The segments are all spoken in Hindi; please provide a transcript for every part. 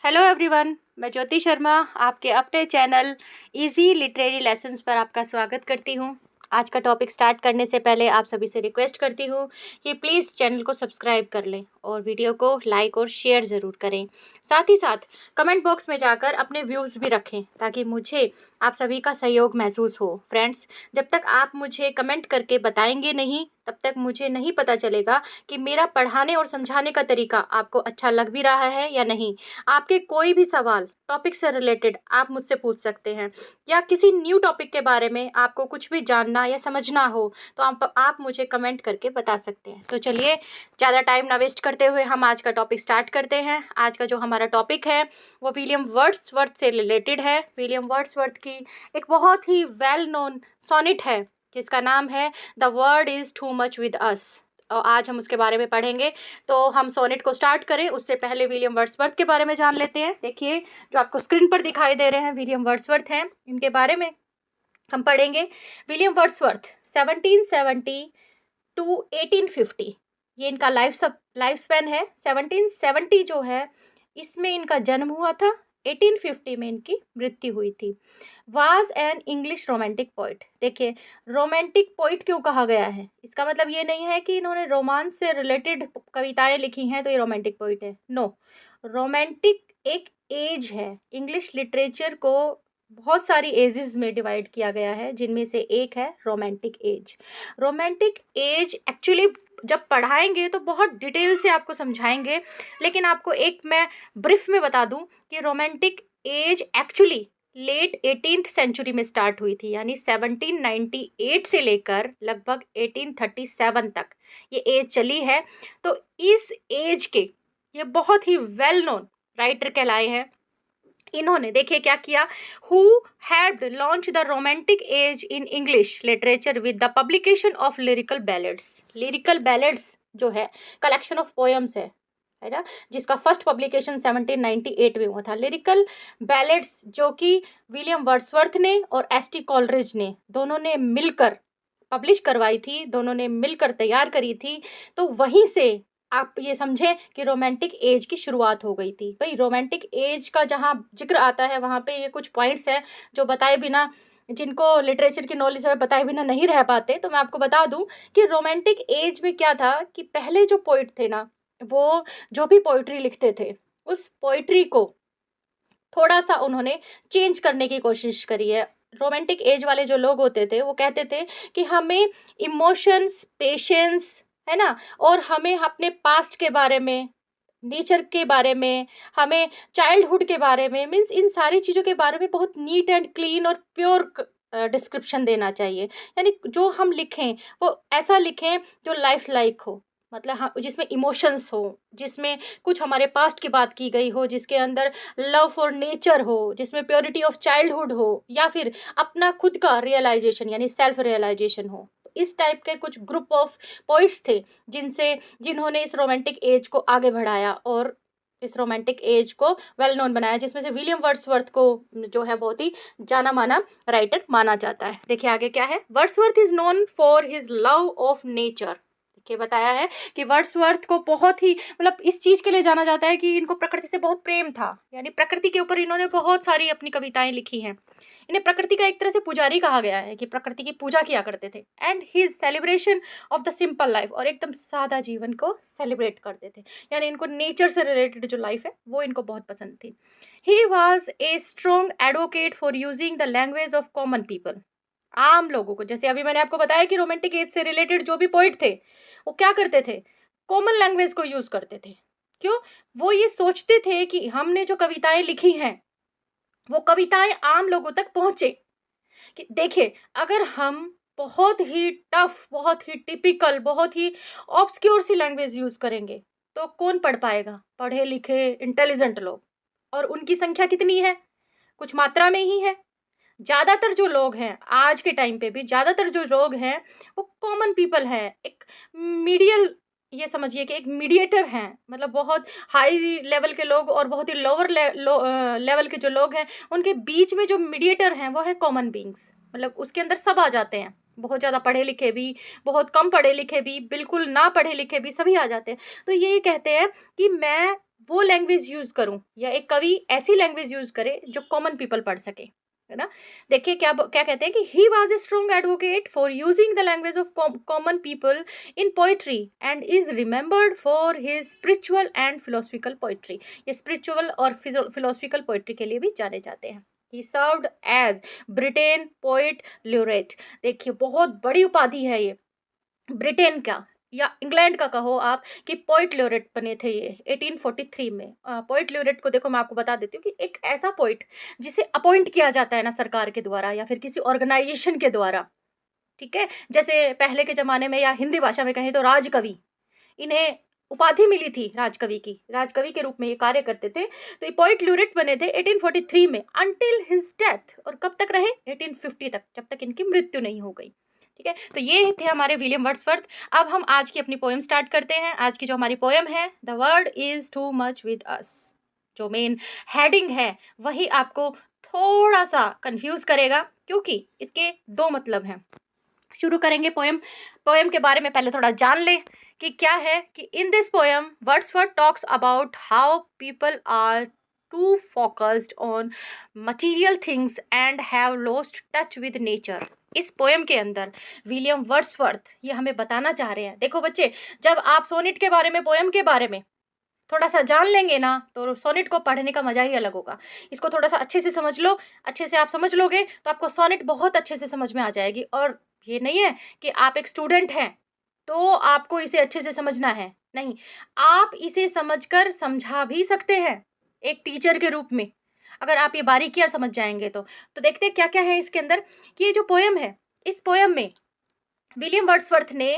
हेलो एवरीवन, मैं ज्योति शर्मा आपके अपने चैनल इजी लिटरेरी लेसन्स पर आपका स्वागत करती हूँ। आज का टॉपिक स्टार्ट करने से पहले आप सभी से रिक्वेस्ट करती हूँ कि प्लीज़ चैनल को सब्सक्राइब कर लें और वीडियो को लाइक और शेयर ज़रूर करें। साथ ही साथ कमेंट बॉक्स में जाकर अपने व्यूज़ भी रखें ताकि मुझे आप सभी का सहयोग महसूस हो। फ्रेंड्स, जब तक आप मुझे कमेंट करके बताएंगे नहीं तब तक मुझे नहीं पता चलेगा कि मेरा पढ़ाने और समझाने का तरीका आपको अच्छा लग भी रहा है या नहीं। आपके कोई भी सवाल टॉपिक से रिलेटेड आप मुझसे पूछ सकते हैं या किसी न्यू टॉपिक के बारे में आपको कुछ भी जानना या समझना हो तो आप मुझे कमेंट करके बता सकते हैं। तो चलिए ज़्यादा टाइम ना वेस्ट करते हुए हम आज का टॉपिक स्टार्ट करते हैं। आज का जो हमारा टॉपिक है वो विलियम वर्ड्सवर्थ से रिलेटेड है। विलियम वर्ड्सवर्थ की एक बहुत ही वेल नोन सोनेट है जिसका नाम है the word is to much with अस, और आज हम उसके बारे में पढ़ेंगे। तो हम सोनेट को स्टार्ट करें उससे पहले विलियम वर्ड्सवर्थ के बारे में जान लेते हैं। देखिए जो आपको स्क्रीन पर दिखाई दे रहे हैं विलियम वर्ड्सवर्थ हैं, इनके बारे में हम पढ़ेंगे। विलियम वर्ड्सवर्थ 1770 टू 1850 ये इनका लाइफ स्पैन है। 1770 जो है इसमें इनका जन्म हुआ था, 1850 में इनकी मृत्यु हुई थी। Was an English romantic poet. देखिए रोमांटिक पोइट क्यों कहा गया है, इसका मतलब ये नहीं है कि इन्होंने रोमांस से रिलेटेड कविताएं लिखी हैं तो ये रोमांटिक पोइट है। नो, रोमांटिक एक एज है। इंग्लिश लिटरेचर को बहुत सारी एजेस में डिवाइड किया गया है जिनमें से एक है romantic as. Romantic age actually जब पढ़ाएंगे तो बहुत डिटेल से आपको समझाएंगे, लेकिन आपको एक मैं ब्रीफ में बता दूं कि romantic age actually late 18th century में स्टार्ट हुई थी, यानी 1798 से लेकर लगभग 1837 तक ये एज चली है। तो इस एज के ये बहुत ही वेल नोन राइटर कहलाए हैं। इन्होंने देखिए क्या किया, who had launch the romantic age in English literature with the publication of lyrical ballads. Lyrical ballads जो है कलेक्शन ऑफ पोएम्स है ना, जिसका फर्स्ट पब्लिकेशन 1798 में हुआ था। लिरिकल बैलेड्स जो कि विलियम वर्ड्सवर्थ ने और एस.टी. कॉलरिज ने दोनों ने मिलकर पब्लिश करवाई थी, दोनों ने मिलकर तैयार करी थी। तो वहीं से आप ये समझें कि रोमांटिक एज की शुरुआत हो गई थी। भाई रोमांटिक एज का जहाँ जिक्र आता है वहाँ पे ये कुछ पॉइंट्स हैं जो बताए बिना, जिनको लिटरेचर की नॉलेज है बताए बिना नहीं रह पाते। तो मैं आपको बता दूं कि रोमांटिक एज में क्या था कि पहले जो पोइट थे ना, वो जो भी पोइट्री लिखते थे उस पोइट्री को थोड़ा सा उन्होंने चेंज करने की कोशिश करी है। रोमांटिक एज वाले जो लोग होते थे वो कहते थे कि हमें इमोशंस, पेशेंस, है ना, और हमें अपने पास्ट के बारे में, नेचर के बारे में, हमें चाइल्डहुड के बारे में, मीन्स इन सारी चीज़ों के बारे में बहुत नीट एंड क्लीन और प्योर डिस्क्रिप्शन देना चाहिए। यानी जो हम लिखें वो ऐसा लिखें जो लाइफ लाइक हो, मतलब हाँ जिसमें इमोशंस हो, जिसमें कुछ हमारे पास्ट की बात की गई हो, जिसके अंदर लव फॉर नेचर हो, जिसमें प्योरिटी ऑफ चाइल्डहुड हो, या फिर अपना खुद का रियलाइजेशन यानी सेल्फ रियलाइजेशन हो। इस टाइप के कुछ ग्रुप ऑफ पोइट्स थे जिन्होंने इस रोमांटिक एज को आगे बढ़ाया और इस रोमांटिक एज को वेल नोन बनाया, जिसमें से विलियम वर्ड्सवर्थ को जो है बहुत ही जाना माना राइटर माना जाता है। देखिए आगे क्या है, Wordsworth is known for his love of nature. देखिए बताया है कि वर्ड्सवर्थ को बहुत ही मतलब इस चीज़ के लिए जाना जाता है कि इनको प्रकृति से बहुत प्रेम था, यानी प्रकृति के ऊपर इन्होंने बहुत सारी अपनी कविताएं लिखी हैं। इन्हें प्रकृति का एक तरह से पुजारी कहा गया है कि प्रकृति की पूजा किया करते थे। And his celebration of the simple life, और एकदम सादा जीवन को सेलिब्रेट करते थे, यानी इनको नेचर से रिलेटेड जो लाइफ है वो इनको बहुत पसंद थी। ही was a strong advocate for using the language of common people. आम लोगों को, जैसे अभी मैंने आपको बताया कि रोमांटिक एज से रिलेटेड जो भी पोइट थे वो क्या करते थे, कॉमन लैंग्वेज को यूज करते थे। क्यों? वो ये सोचते थे कि हमने जो कविताएं लिखी हैं वो कविताएं आम लोगों तक पहुंचे। कि देखिए अगर हम बहुत ही टफ, बहुत ही टिपिकल, बहुत ही ऑब्सक्योर सी लैंग्वेज यूज करेंगे तो कौन पढ़ पाएगा? पढ़े लिखे इंटेलिजेंट लोग, और उनकी संख्या कितनी है? कुछ मात्रा में ही है। ज़्यादातर जो लोग हैं आज के टाइम पे भी, ज़्यादातर जो लोग हैं वो कॉमन पीपल हैं, एक मीडियल, ये समझिए कि एक मीडिएटर हैं, मतलब बहुत हाई लेवल के लोग और बहुत ही लोअर लेवल के जो लोग हैं उनके बीच में जो मीडिएटर हैं वो है कॉमन बींग्स। मतलब उसके अंदर सब आ जाते हैं, बहुत ज़्यादा पढ़े लिखे भी, बहुत कम पढ़े लिखे भी, बिल्कुल ना पढ़े लिखे भी, सभी आ जाते हैं। तो ये कहते हैं कि मैं वो लैंग्वेज यूज करूं, या एक कवि ऐसी लैंग्वेज यूज करे जो कॉमन पीपल पढ़ सके, है ना। देखिए क्या क्या कहते हैं कि he was a strong advocate for using the language of common people in poetry and is remembered for his spiritual and philosophical poetry. ये स्पिरिचुअल और फिलोसफिकल पोइट्री के लिए भी जाने जाते हैं। He served as Britain poet laureate. देखिए बहुत बड़ी उपाधि है ये, ब्रिटेन का या इंग्लैंड का कहो आप, कि पोइट ल्यूरेट बने थे ये 1843 में। पोइट ल्यूरेट को देखो मैं आपको बता देती हूँ कि एक ऐसा पोइट जिसे अपॉइंट किया जाता है ना सरकार के द्वारा या फिर किसी ऑर्गेनाइजेशन के द्वारा, ठीक है, जैसे पहले के जमाने में या हिंदी भाषा में कहें तो राजकवि, इन्हें उपाधि मिली थी राजकवि की, राजकवि के रूप में ये कार्य करते थे। तो ये पोइट ल्यूरेट बने थे 1843 में अंटिल हिज डेथ, और कब तक रहे, 1850 तक, जब तक इनकी मृत्यु नहीं हो गई। ठीक है, तो ये थे हमारे विलियम वर्ड्सवर्थ। अब हम आज की अपनी पोएम स्टार्ट करते हैं। आज की जो हमारी पोएम है, the world is too much with अस, जो मेन हेडिंग है वही आपको थोड़ा सा कंफ्यूज करेगा, क्योंकि इसके दो मतलब हैं। शुरू करेंगे पोएम। पोएम के बारे में पहले थोड़ा जान ले कि क्या है, कि in this poem Wordsworth talks about how people are too focused on material things and have lost touch with nature. इस पोएम के अंदर विलियम वर्ड्सवर्थ ये हमें बताना चाह रहे हैं। देखो बच्चे, जब आप सोनेट के बारे में, पोएम के बारे में थोड़ा सा जान लेंगे ना, तो सोनेट को पढ़ने का मजा ही अलग होगा। इसको थोड़ा सा अच्छे से समझ लो, अच्छे से आप समझ लोगे तो आपको सोनेट बहुत अच्छे से समझ में आ जाएगी। और ये नहीं है कि आप एक स्टूडेंट हैं तो आपको इसे अच्छे से समझना है, नहीं, आप इसे समझकर समझा भी सकते हैं एक टीचर के रूप में, अगर आप ये बारीकियां समझ जाएंगे तो देखते हैं क्या क्या है इसके अंदर। कि ये जो पोएम है, इस पोएम में विलियम वर्ड्सवर्थ ने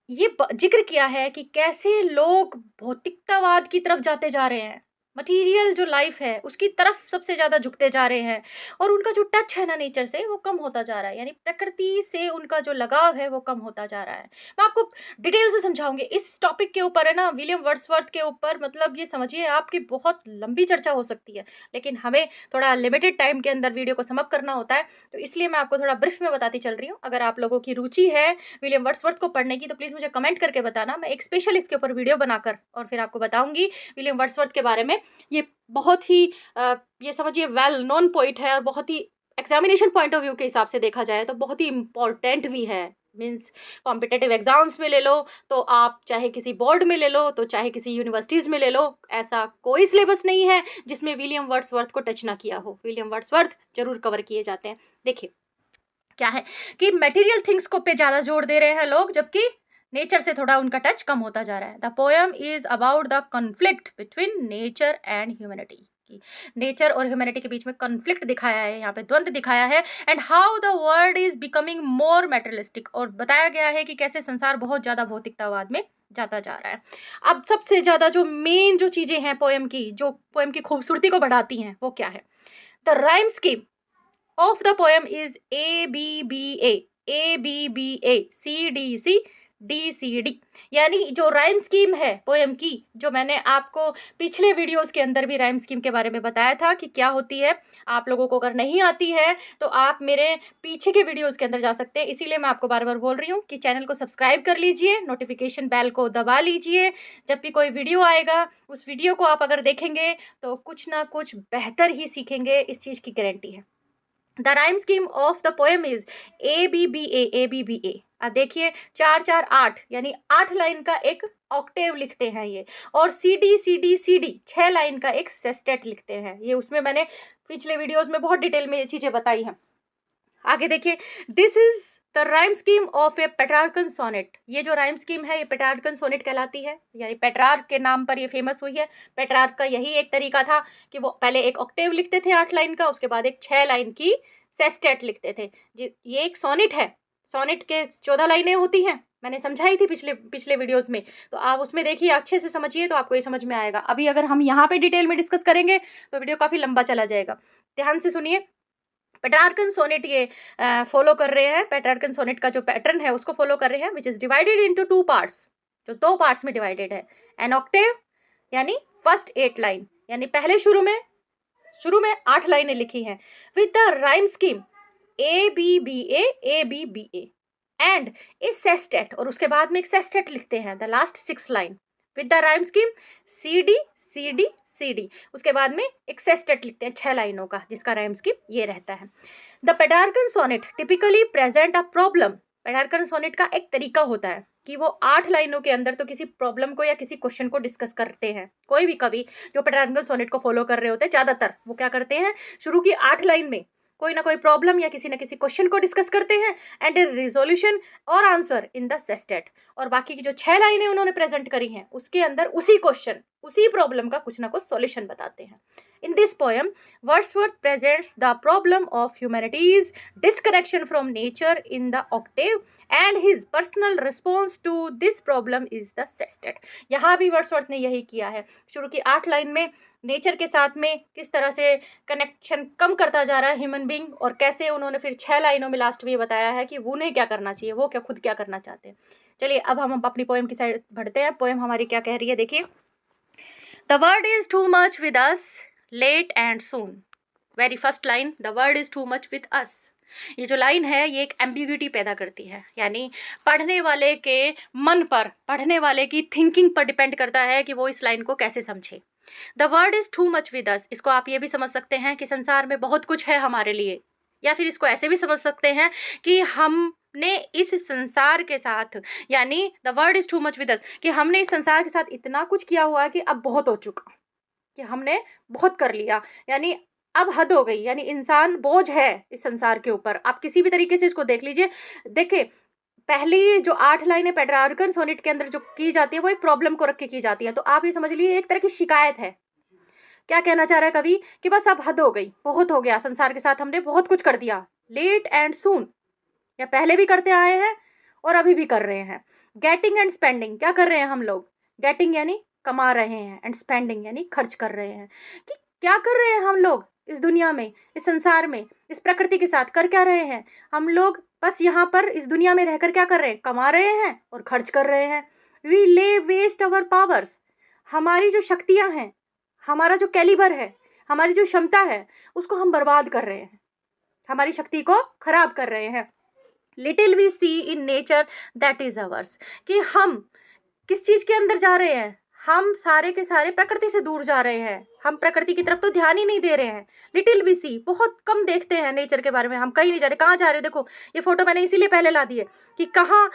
ये जिक्र किया है कि कैसे लोग भौतिकतावाद की तरफ जाते जा रहे हैं, मटेरियल जो लाइफ है उसकी तरफ सबसे ज्यादा झुकते जा रहे हैं, और उनका जो टच है ना नेचर से वो कम होता जा रहा है, यानी प्रकृति से उनका जो लगाव है वो कम होता जा रहा है। मैं आपको डिटेल से समझाऊंगी इस टॉपिक के ऊपर, है ना, विलियम वर्ड्सवर्थ के ऊपर। मतलब ये समझिए आपकी बहुत लंबी चर्चा हो सकती है, लेकिन हमें थोड़ा लिमिटेड टाइम के अंदर वीडियो को समाप्त करना होता है, तो इसलिए मैं आपको थोड़ा ब्रीफ में बताती चल रही हूँ। अगर आप लोगों की रुचि है विलियम वर्ड्सवर्थ को पढ़ने की तो प्लीज मुझे कमेंट करके बताना, मैं एक स्पेशल इसके ऊपर वीडियो बनाकर और फिर आपको बताऊंगी विलियम वर्ड्सवर्थ के बारे में। ये बहुत ही ये समझिए वेल नोन पोइट है, और बहुत ही एग्जामिनेशन पॉइंट ऑफ व्यू के हिसाब से देखा जाए तो बहुत ही इंपॉर्टेंट भी है। मीन्स कॉम्पिटेटिव एग्जाम्स में ले लो, तो आप चाहे किसी बोर्ड में ले लो, तो चाहे किसी यूनिवर्सिटीज में ले लो, ऐसा कोई सिलेबस नहीं है जिसमें विलियम वर्ड्सवर्थ को टच ना किया हो। विलियम वर्ड्सवर्थ जरूर कवर किए जाते हैं। देखिए क्या है कि मटेरियल थिंग्स को पे ज्यादा जोर दे रहे हैं लोग, जबकि नेचर से थोड़ा उनका टच कम होता जा रहा है। The poem is about the conflict between nature and humanity. Nature और ह्यूमैनिटी के बीच में कॉन्फ्लिक्ट दिखाया है, यहाँ पे द्वंद्व दिखाया है। And how the world is becoming more materialistic, और बताया गया है कि कैसे संसार बहुत ज्यादा भौतिकतावाद में जाता जा रहा है। अब सबसे ज्यादा जो मेन जो चीजें हैं पोएम की, जो पोएम की खूबसूरती को बढ़ाती हैं, वो क्या है। The rhyme scheme of the poem is ABBA, ABBA, CDC, DCD। यानी जो राइम स्कीम है पोएम की, जो मैंने आपको पिछले वीडियोस के अंदर भी राइम स्कीम के बारे में बताया था कि क्या होती है। आप लोगों को अगर नहीं आती है तो आप मेरे पीछे के वीडियोस के अंदर जा सकते हैं, इसीलिए मैं आपको बार बार बोल रही हूँ कि चैनल को सब्सक्राइब कर लीजिए, नोटिफिकेशन बेल को दबा लीजिए। जब भी कोई वीडियो आएगा उस वीडियो को आप अगर देखेंगे तो कुछ ना कुछ बेहतर ही सीखेंगे, इस चीज़ की गारंटी है। The rhyme scheme of the poem is ABBA, ABBA। अब देखिए 4 4 8 यानी 8 लाइन का एक ऑक्टेव लिखते हैं ये, और CD 6 लाइन का एक सेस्टेट लिखते हैं ये। उसमें मैंने पिछले वीडियोस में बहुत डिटेल में ये चीजें बताई हैं। आगे देखिए, this is the rhyme scheme of a Petrarchan sonnet. ये जो राइम स्कीम है ये पेट्रार्कन सोनेट कहलाती है, यानी पेट्रार्क के नाम पर ये फेमस हुई है। पेट्रार्क का यही एक तरीका था कि वो पहले एक ऑक्टेव लिखते थे 8 लाइन का, उसके बाद एक 6 लाइन की सेस्टेट लिखते थे। ये एक सोनेट है, सोनेट के 14 लाइनें होती हैं, मैंने समझाई थी पिछले वीडियोस में, तो आप उसमें देखिए, अच्छे से समझिए तो आपको ये समझ में आएगा। अभी अगर हम यहाँ पे डिटेल में डिस्कस करेंगे तो वीडियो काफी लंबा चला जाएगा, ध्यान से सुनिए। पेट्रार्कन सोनेट ये फॉलो कर रहे हैं, पेट्रार्कन सोनेट का जो पैटर्न है उसको फॉलो कर रहे हैं, which is divided into 2 parts, जो 2 पार्ट्स में डिवाइडेड है। एन ऑक्टेव यानी फर्स्ट 8 लाइन, यानी पहले शुरू में 8 लाइनें लिखी हैं, with the rhyme scheme ABBA, ABBA and A sestet, और उसके बाद में एक सेस्टेट लिखते हैं the last 6 line, with the rhyme scheme CD CD CD, उसके बाद में एक सेस्टेट लिखते हैं 6 लाइनों का, जिसका राइम स्कीम ये रहता है। The Petrarchan sonnet typically present a problem. Petrarchan sonnet का एक तरीका होता है कि वो 8 लाइनों के अंदर तो किसी प्रॉब्लम को या किसी क्वेश्चन को डिस्कस करते हैं। कोई भी कवि जो पेट्रार्कन सोनेट को फॉलो कर रहे होते हैं ज्यादातर, वो क्या करते हैं, शुरू की 8 लाइन में कोई ना कोई प्रॉब्लम या किसी ना किसी क्वेश्चन को डिस्कस करते हैं एंड ए रिजोल्यूशन और आंसर इन द सेस्टेट। और बाकी की जो 6 लाइनें उन्होंने प्रेजेंट करी हैं उसके अंदर उसी क्वेश्चन, उसी प्रॉब्लम का कुछ ना कुछ सॉल्यूशन बताते हैं। In this poem, Wordsworth presents the problem of humanity's disconnection from nature in the octave, and his personal response to this problem is the sestet. यहाँ भी वर्ड्सवर्थ ने यही किया है, शुरू की 8 लाइन में नेचर के साथ में किस तरह से कनेक्शन कम करता जा रहा है ह्यूमन बींग, और कैसे उन्होंने फिर 6 लाइनों में लास्ट में ये बताया है कि उन्हें क्या करना चाहिए, वो क्या खुद क्या करना चाहते हैं। चलिए अब हम अपनी पोएम की साइड बढ़ते हैं। पोएम हमारी क्या कह रही है, देखिए। The world is too much with us late and soon. Very first line, the world is too much with us. ये जो लाइन है ये एक एम्बिग्यूटी पैदा करती है, यानी पढ़ने वाले के मन पर, पढ़ने वाले की थिंकिंग पर डिपेंड करता है कि वो इस लाइन को कैसे समझे। The world is too much with अस, इसको आप ये भी समझ सकते हैं कि संसार में बहुत कुछ है हमारे लिए, या फिर इसको ऐसे भी समझ सकते हैं कि हमने इस संसार के साथ, यानी the world is too much with अस, कि हमने इस संसार के साथ इतना कुछ किया हुआ है कि अब बहुत हो चुका, कि हमने बहुत कर लिया, यानी अब हद हो गई, यानी इंसान बोझ है इस संसार के ऊपर। आप किसी भी तरीके से इसको देख लीजिए। देखिए पहली जो 8 लाइनें पेट्रार्कन सोनेट के अंदर जो की जाती है वो एक प्रॉब्लम को रख के की जाती है, तो आप ये समझ लीजिए एक तरह की शिकायत है। क्या कहना चाह रहा है कवि कि बस अब हद हो गई, बहुत हो गया, संसार के साथ हमने बहुत कुछ कर दिया। लेट एंड सून, या पहले भी करते आए हैं और अभी भी कर रहे हैं। गेटिंग एंड स्पेंडिंग, क्या कर रहे हैं हम लोग, गेटिंग यानी कमा रहे हैं एंड स्पेंडिंग यानी खर्च कर रहे हैं। कि क्या कर रहे हैं हम लोग इस दुनिया में, इस संसार में, इस प्रकृति के साथ कर क्या रहे हैं हम लोग, बस यहाँ पर इस दुनिया में रहकर क्या कर रहे हैं, कमा रहे हैं और खर्च कर रहे हैं। वी ले वेस्ट अवर पावर्स, हमारी जो शक्तियाँ हैं, हमारा जो कैलिबर है, हमारी जो क्षमता है, उसको हम बर्बाद कर रहे हैं, हमारी शक्ति को खराब कर रहे हैं। Little we see in nature that is ours, कि हम किस चीज के अंदर जा रहे हैं, हम सारे के सारे प्रकृति से दूर जा रहे हैं, हम प्रकृति की तरफ तो ध्यान ही नहीं दे रहे हैं। लिटिल वी सी, बहुत कम देखते हैं नेचर के बारे में, हम कहीं नहीं जा रहे। कहाँ जा रहे हैं, देखो ये फोटो मैंने इसीलिए पहले ला दी है कि कहाँ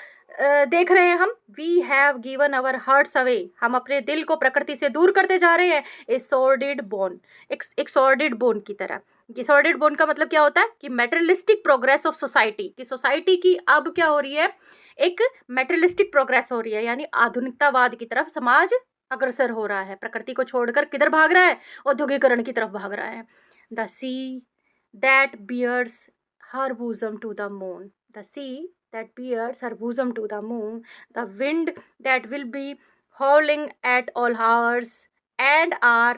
देख रहे हैं हम। We have given our hearts away, हम अपने दिल को प्रकृति से दूर करते जा रहे हैं। ए सॉर्डिड बोन, एक सॉर्डिड बोन की तरह। ये सॉर्डिड बोन का मतलब क्या होता है कि मेटेरियलिस्टिक प्रोग्रेस ऑफ सोसाइटी, की सोसाइटी की अब क्या हो रही है, एक मेटेरियलिस्टिक प्रोग्रेस हो रही है, यानी आधुनिकतावाद की तरफ समाज अग्रसर हो रहा है। प्रकृति को छोड़कर किधर भाग रहा है, औद्योगिकरण की तरफ भाग रहा है। The sea that bares her bosom to the moon, the sea that bears her bosom to the moon, the wind that will be howling at all hours and are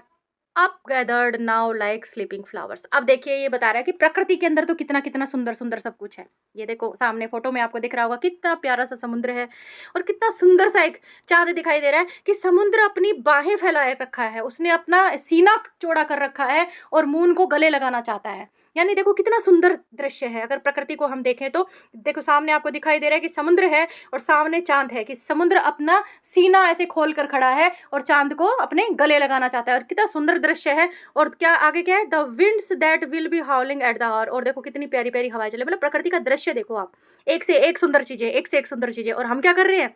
up gathered now like sleeping flowers। अब देखिए ये बता रहा है कि प्रकृति के अंदर तो कितना कितना सुंदर सुंदर सब कुछ है। ये देखो सामने फोटो में आपको दिख रहा होगा कितना प्यारा सा समुद्र है और कितना सुंदर सा एक चांद दिखाई दे रहा है कि समुद्र अपनी बाहें फैलाए रखा है, उसने अपना सीना चौड़ा कर रखा है और मून को गले लगाना चाहता है। यानी देखो कितना सुंदर दृश्य है। अगर प्रकृति को हम देखें तो देखो सामने आपको दिखाई दे रहा है कि समुद्र है और सामने चांद है, कि समुद्र अपना सीना ऐसे खोल कर खड़ा है और चांद को अपने गले लगाना चाहता है, और कितना सुंदर दृश्य है। और क्या आगे क्या है, the winds that will be howling at the hour, और देखो कितनी प्यारी प्यारी हवाएं चले। मतलब प्रकृति का दृश्य देखो आप, एक से एक सुंदर चीजें, एक से एक सुंदर चीजें, और हम क्या कर रहे हैं।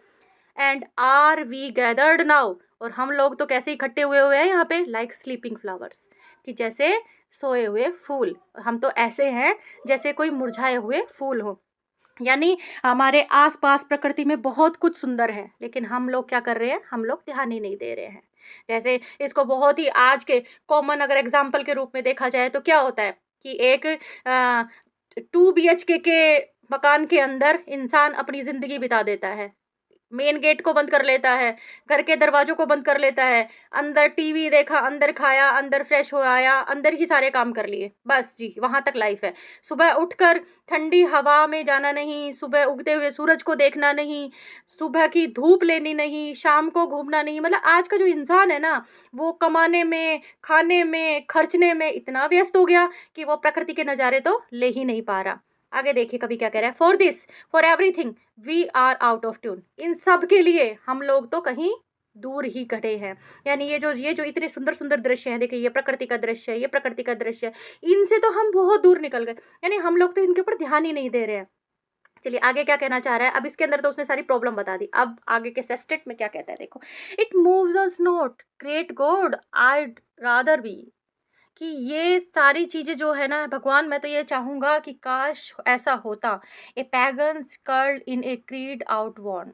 And are we gathered now, और हम लोग तो कैसे इकट्ठे हुए हैं यहाँ पे, लाइक स्लीपिंग फ्लावर्स, कि जैसे सोए हुए फूल। हम तो ऐसे हैं जैसे कोई मुरझाए हुए फूल हो। यानी हमारे आसपास प्रकृति में बहुत कुछ सुंदर है, लेकिन हम लोग क्या कर रहे हैं, हम लोग ध्यान ही नहीं दे रहे हैं। जैसे इसको बहुत ही आज के कॉमन अगर एग्जाम्पल के रूप में देखा जाए तो क्या होता है कि एक 2 BHK के मकान के अंदर इंसान अपनी जिंदगी बिता देता है। मेन गेट को बंद कर लेता है, घर के दरवाजों को बंद कर लेता है, अंदर टीवी देखा, अंदर खाया, अंदर फ्रेश हो आया, अंदर ही सारे काम कर लिए, बस जी वहां तक लाइफ है। सुबह उठकर ठंडी हवा में जाना नहीं, सुबह उगते हुए सूरज को देखना नहीं, सुबह की धूप लेनी नहीं, शाम को घूमना नहीं। मतलब आज का जो इंसान है ना, वो कमाने में, खाने में, खर्चने में इतना व्यस्त हो गया कि वो प्रकृति के नज़ारे तो ले ही नहीं पा रहा। आगे देखिए कभी क्या कह रहा है, for this for everything we are out of tune, इन सब के लिए हम लोग तो कहीं दूर ही खड़े हैं। यानी ये जो इतने सुंदर सुंदर दृश्य हैं, देखिए ये प्रकृति का दृश्य है, ये प्रकृति का दृश्य है, इनसे तो हम बहुत दूर निकल गए। यानी हम लोग तो इनके ऊपर ध्यान ही नहीं दे रहे हैं। चलिए आगे क्या कहना चाह रहा है। अब इसके अंदर तो उसने सारी प्रॉब्लम बता दी, अब आगे के सेस्टेट में क्या कहता है देखो। It moves us not great God I'd rather be, कि ये सारी चीजें जो है ना भगवान, मैं तो ये चाहूंगा कि काश ऐसा होता। ए पैगन स्कल्ड इन ए क्रीड आउटवर्न।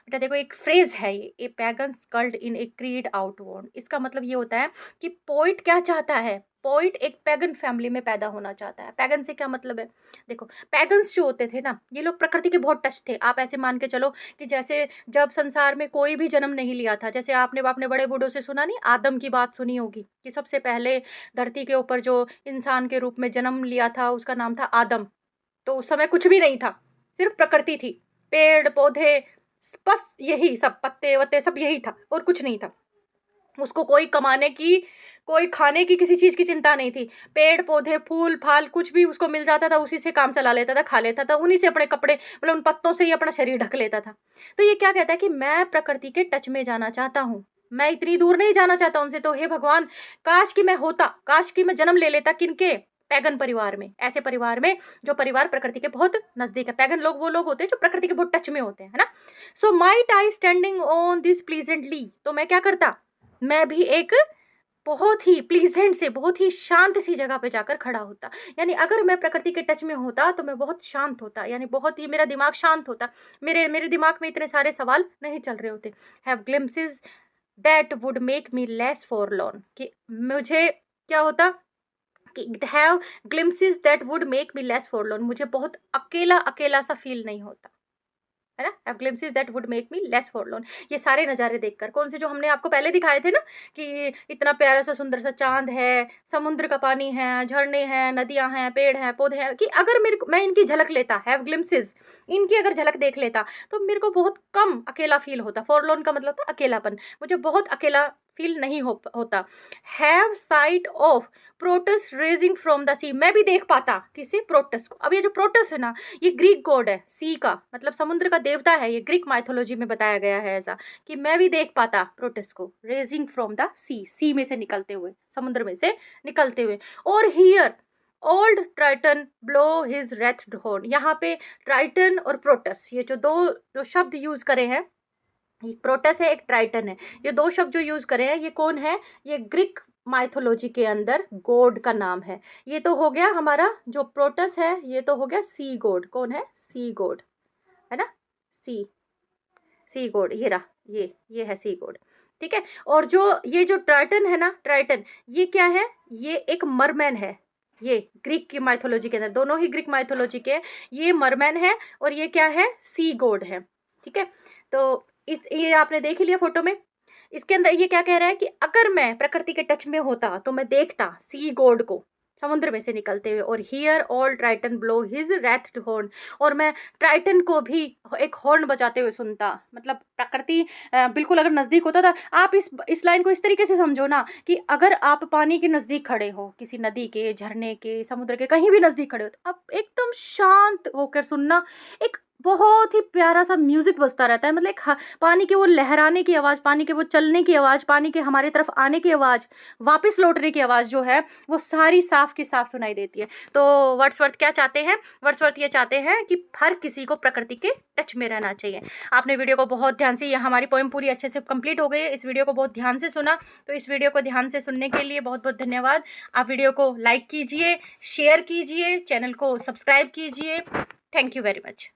बेटा देखो एक फ्रेज है ये, ए पैगन स्कल्ड इन ए क्रीड आउटवर्न। इसका मतलब ये होता है कि पोइट क्या चाहता है, पोइट एक पैगन फैमिली में पैदा होना चाहता है। पैगन से क्या मतलब है, देखो पैगन्स जो होते थे ना, ये लोग प्रकृति के बहुत टच थे। आप ऐसे मान के चलो कि जैसे जब संसार में कोई भी जन्म नहीं लिया था, जैसे आपने अपने बड़े बूढ़ों से सुना नहीं, आदम की बात सुनी होगी कि सबसे पहले धरती के ऊपर जो इंसान के रूप में जन्म लिया था उसका नाम था आदम। तो उस समय कुछ भी नहीं था, सिर्फ प्रकृति थी, पेड़ पौधे, बस यही सब, पत्ते वत्ते सब यही था और कुछ नहीं था। उसको कोई कमाने की, कोई खाने की, किसी चीज की चिंता नहीं थी। पेड़ पौधे फूल फाल कुछ भी उसको मिल जाता था, उसी से काम चला लेता था, खा लेता था, उन्हीं से अपने कपड़े, मतलब उन पत्तों से ही अपना शरीर ढक लेता था। तो ये क्या कहता है कि मैं प्रकृति के टच में जाना चाहता हूँ, मैं इतनी दूर नहीं जाना चाहता उनसे। तो हे भगवान, काश कि मैं होता, काश कि मैं जन्म ले लेता किनके, पैगन परिवार में, ऐसे परिवार में जो परिवार प्रकृति के बहुत नजदीक है। पैगन लोग वो लोग होते हैं जो प्रकृति के बहुत टच में होते हैं, है ना। So might I standing on this pleasantly, तो मैं क्या करता, मैं भी एक बहुत ही प्लीजेंट से, बहुत ही शांत सी जगह पे जाकर खड़ा होता। यानी अगर मैं प्रकृति के टच में होता तो मैं बहुत शांत होता, यानी बहुत ही मेरा दिमाग शांत होता, मेरे दिमाग में इतने सारे सवाल नहीं चल रहे होते। Have glimpses that would make me less forlorn, कि मुझे क्या होता कि have glimpses that would make me less forlorn, मुझे बहुत अकेला अकेला सा फील नहीं होता, है ना। Have glimpses that would make me less forlorn, ये सारे नज़ारे देखकर। कौन से, जो हमने आपको पहले दिखाए थे ना, कि इतना प्यारा सा सुंदर सा चांद है, समुद्र का पानी है, झरने हैं, नदियां हैं, पेड़ हैं, पौधे हैं, कि अगर मैं इनकी झलक लेता, हैव ग्लिम्पसेस, इनकी अगर झलक देख लेता तो मेरे को बहुत कम अकेला फील होता। फॉरलॉर्न का मतलब था अकेलापन, मुझे बहुत अकेला फील नहीं होता। Have sight of Proteus rising from the sea, मैं भी देख पाता किसी, प्रोटस को। अब ये जो प्रोटस है ना, ये ग्रीक गॉड है, सी का मतलब समुद्र का देवता है, ये ग्रीक माइथोलॉजी में बताया गया है ऐसा, कि मैं भी देख पाता प्रोटस को, रेजिंग फ्रॉम द सी, सी में से निकलते हुए, समुद्र में से निकलते हुए। और here old Triton blow his Wraith horn, यहाँ पे ट्राइटन और प्रोटस, ये जो शब्द यूज करे हैं, एक प्रोटस है एक ट्राइटन है, ये दो शब्द जो यूज करे हैं, ये कौन है, ये ग्रीक माइथोलॉजी के अंदर गॉड का नाम है। ये तो हो गया हमारा जो प्रोटस है, ये तो हो गया सी गॉड। कौन है, सी गॉड, है ना, सी गॉड, ये रहा, ये है सी गॉड, ठीक है। और जो ट्राइटन है ना, ट्राइटन ये क्या है, ये एक मरमैन है, ये ग्रीक की माइथोलॉजी के अंदर, दोनों ही ग्रीक माइथोलॉजी के, ये मरमैन है और ये क्या है, सी गॉड है, ठीक है। तो ये आपने देख ही लिया फोटो में। इसके अंदर ये क्या कह रहा है कि अगर मैं प्रकृति के टच में होता तो मैं देखता सी गॉड को समुद्र में से निकलते हुए, और here all Triton blow his Wraith horn, और मैं ट्राइटन को भी एक हॉर्न बजाते हुए सुनता। मतलब प्रकृति बिल्कुल अगर नज़दीक होता था। आप इस लाइन को इस तरीके से समझो ना, कि अगर आप पानी के नज़दीक खड़े हो, किसी नदी के, झरने के, समुद्र के, कहीं भी नज़दीक खड़े हो, तो आप एकदम शांत होकर सुनना, एक बहुत ही प्यारा सा म्यूजिक बजता रहता है। मतलब एक पानी के वो लहराने की आवाज़, पानी के वो चलने की आवाज़, पानी के हमारे तरफ आने की आवाज़, वापस लौटने की आवाज़ जो है, वो सारी साफ की साफ सुनाई देती है। तो वर्ड्सवर्थ क्या चाहते हैं, वर्ड्सवर्थ ये चाहते हैं कि हर किसी को प्रकृति के टच में रहना चाहिए। आपने वीडियो को बहुत ध्यान से, हमारी पोएम पूरी अच्छे से कंप्लीट हो गई है, इस वीडियो को बहुत ध्यान से सुना, तो इस वीडियो को ध्यान से सुनने के लिए बहुत बहुत धन्यवाद। आप वीडियो को लाइक कीजिए, शेयर कीजिए, चैनल को सब्सक्राइब कीजिए। Thank you very much.